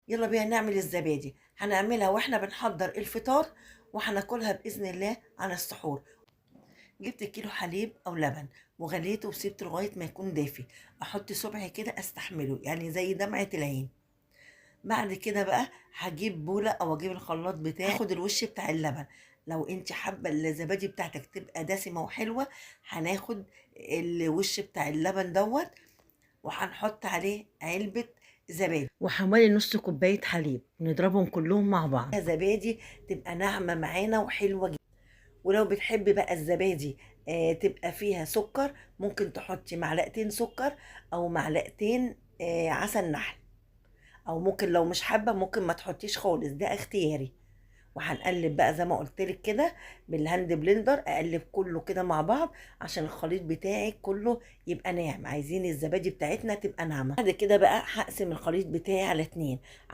يلا بينا نعمل الزبادي. هنعملها واحنا بنحضر الفطار، وهناكلها بإذن الله على السحور. جبت كيلو حليب او لبن وغليته وسيبته لغايه ما يكون دافي. احط صبعي كده استحمله، يعني زي دمعه العين. بعد كده بقى هجيب بوله او اجيب الخلاط بتاعي، هاخد الوش بتاع اللبن. لو انت حابه الزبادي بتاعتك تبقى دسمه وحلوه، هناخد الوش بتاع اللبن دوت، وهنحط عليه علبه زبادي وحوالي نص كوبايه حليب، نضربهم كلهم مع بعض. زبادي تبقى ناعمه معانا وحلوه جدا. ولو بتحبي بقى الزبادي تبقى فيها سكر، ممكن تحطي معلقتين سكر او معلقتين عسل نحل. او ممكن لو مش حابه ممكن ما تحطيش خالص، ده اختياري. وهنقلب بقى زي ما قلت لك كده بالهاند بلندر، اقلب كله كده مع بعض عشان الخليط بتاعي كله يبقى ناعم. عايزين الزبادي بتاعتنا تبقى ناعمه. بعد كده بقى هقسم الخليط بتاعي على اتنين.